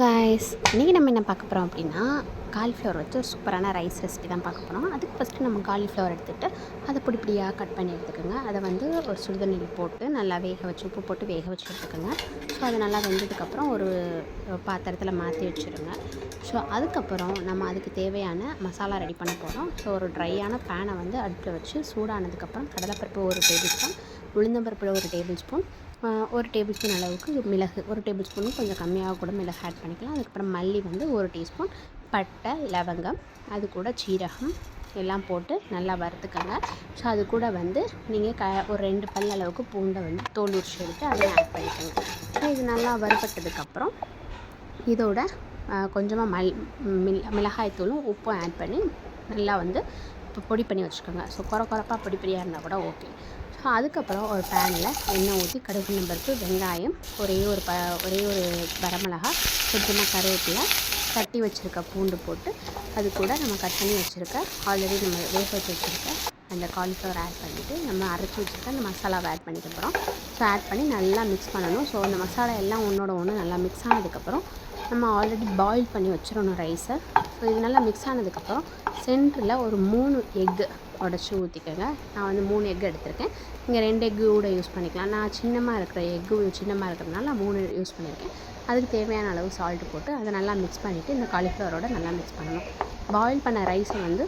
Guys, இன்றைக்கி நம்ம என்ன பார்க்க போகிறோம் அப்படின்னா, காலிஃப்ளவர் வச்சு ஒரு சூப்பரான ரைஸ் ரெசிபி தான் பார்க்க போகிறோம். அதுக்கு ஃபஸ்ட்டு நம்ம காலிஃப்ளவர் எடுத்துகிட்டு அதை பொடி பொடியாக கட் பண்ணி எடுத்துக்கோங்க. அதை வந்து ஒரு சுடுதண்ணியில் போட்டு நல்லா வேக வச்சு உப்பு போட்டு வேக வச்சு எடுத்துக்கோங்க. ஸோ அது நல்லா வெந்ததுக்கப்புறம் ஒரு பாத்திரத்தில் மாற்றி வச்சுருங்க. ஸோ அதுக்கப்புறம் நம்ம அதுக்கு தேவையான மசாலா ரெடி பண்ண போகிறோம். ஸோ ஒரு ட்ரையான பேனை வந்து அடுப்பில் வச்சு சூடானதுக்கப்புறம் கடலைப்பருப்பு ஒரு டேபிள் ஸ்பூன், உளுந்தம்பருப்பில் ஒரு டேபிள் ஸ்பூன், ஒரு டேபிள் ஸ்பூன் அளவுக்கு மிளகு, ஒரு டேபிள் ஸ்பூனும் கொஞ்சம் கம்மியாக கூட மிளகு ஆட் பண்ணிக்கலாம். அதுக்கப்புறம் மல்லி வந்து ஒரு டீஸ்பூன், பட்டை, லவங்கம், அது கூட சீரகம் எல்லாம் போட்டு நல்லா வறுத்துக்கோங்க. ஸோ அது கூட வந்து நீங்கள் ஒரு 2 பல் அளவுக்கு பூண்டை வந்து தோல் உரிச்சு எடுத்து அதையும் ஆட் பண்ணிக்கோங்க. ஸோ இது நல்லா வறுபட்டதுக்கப்புறம் இதோட கொஞ்சமாக மிளகாய் தூளும் உப்பும் ஆட் பண்ணி நல்லா வந்து பொடி பண்ணி வச்சுக்கோங்க. ஸோ குறப்பாக பொடி பொடியாக இருந்தால் கூட ஓகே. ஸோ அதுக்கப்புறம் ஒரு பேனில் எண்ணெய் ஊற்றி கடுகு, உளுந்தம்பருப்பு, வெங்காயம், ஒரே ஒரு வரமிளகா, கொஞ்சமாக கருவேப்பிலை, தட்டி வச்சுருக்க பூண்டு போட்டு அது கூட நம்ம கட் பண்ணி வச்சுருக்க ஆல்ரெடி நம்ம வேக வச்சுருக்க அந்த காலிஃப்ளவர் ஆட் பண்ணிவிட்டு நம்ம அரைச்சி வச்சுருக்க அந்த மசாலாவை ஆட் பண்ணிக்க போகிறோம். ஸோ ஆட் பண்ணி நல்லா மிக்ஸ் பண்ணணும். ஸோ அந்த மசாலா எல்லாம் ஒன்றோட ஒன்று நல்லா மிக்ஸ் ஆனதுக்கப்புறம் நம்ம ஆல்ரெடி பாயில் பண்ணி வச்சிடணும் ரைஸை. ஸோ இது நல்லா மிக்ஸ் ஆனதுக்கப்புறம் சென்டரில் ஒரு 3 எக்கு உடச்சி ஊற்றிக்கோங்க. நான் வந்து 3 எக்கு எடுத்திருக்கேன். நீங்கள் 2 எக்கு கூட யூஸ் பண்ணிக்கலாம். நான் சின்னமாக இருக்கிறதுனால நான் 3 யூஸ் பண்ணியிருக்கேன். அதுக்கு தேவையான அளவு சால்ட்டு போட்டு அதை நல்லா மிக்ஸ் பண்ணிவிட்டு இந்த காலிஃப்ளவரோட நல்லா மிக்ஸ் பண்ணணும். பாயில் பண்ண ரைஸை வந்து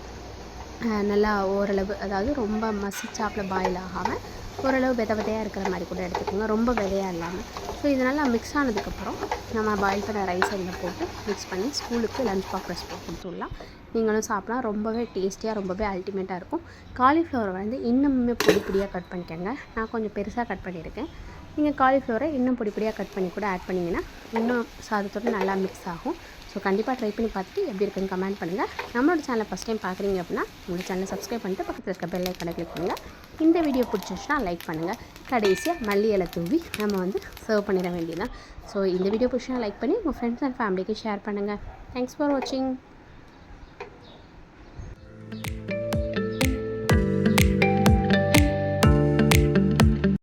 நல்லா ஓரளவு, அதாவது ரொம்ப மசிச்சாப்பில் பாயில் ஆகாமல் ஓரளவு விதையாக இருக்கிற மாதிரி கூட எடுத்துக்கோங்க, ரொம்ப விதையாக இல்லாமல். ஸோ இது நல்லா மிக்ஸ் ஆனதுக்கப்புறம் நம்ம பாயில் பண்ண ரைஸை இதில் போட்டு மிக்ஸ் பண்ணி ஸ்கூலுக்கு லஞ்ச் பாக்ஸ் ரெசிபி கொடுத்துடலாம். நீங்களும் சாப்பிட்லாம். ரொம்பவே டேஸ்டியாக, ரொம்பவே அல்டிமேட்டாக இருக்கும். காலிஃப்ளவரை வந்து இன்னுமே பொடி பொடியாக கட் பண்ணிக்கோங்க. நான் கொஞ்சம் பெருசாக கட் பண்ணியிருக்கேன். நீங்கள் காலிஃப்ளவரை இன்னும் பொடி பொடியாக கட் பண்ணி கூட ஆட் பண்ணிங்கன்னா இன்னும் சாதத்தோடு நல்லா மிக்ஸ் ஆகும். ஸோ கண்டிப்பாக ட்ரை பண்ணி பார்த்துட்டு எப்படி இருக்குன்னு கமெண்ட் பண்ணுங்கள். நம்மளோட சேனலை ஃபஸ்ட் டைம் பார்க்குறீங்க அப்படின்னா உங்களோட சேனலை சப்ஸ்கிரைப் பண்ணிட்டு பக்கத்தில் இருக்க பெல் ஐக்கானை கிளிக் பண்ணுங்கள். இந்த வீடியோ பிடிச்சிச்சுன்னா லைக் பண்ணுங்கள். கடைசியாக மல்லி இலை தூவி நம்ம வந்து சர்வ் பண்ணிட வேண்டியதான். ஸோ இந்த வீடியோ பிடிச்சினா லைக் பண்ணி உங்கள் ஃப்ரெண்ட்ஸ் அண்ட் ஃபேமிலிக்கு ஷேர் பண்ணுங்கள். தேங்க்ஸ் ஃபார் வாட்சிங்.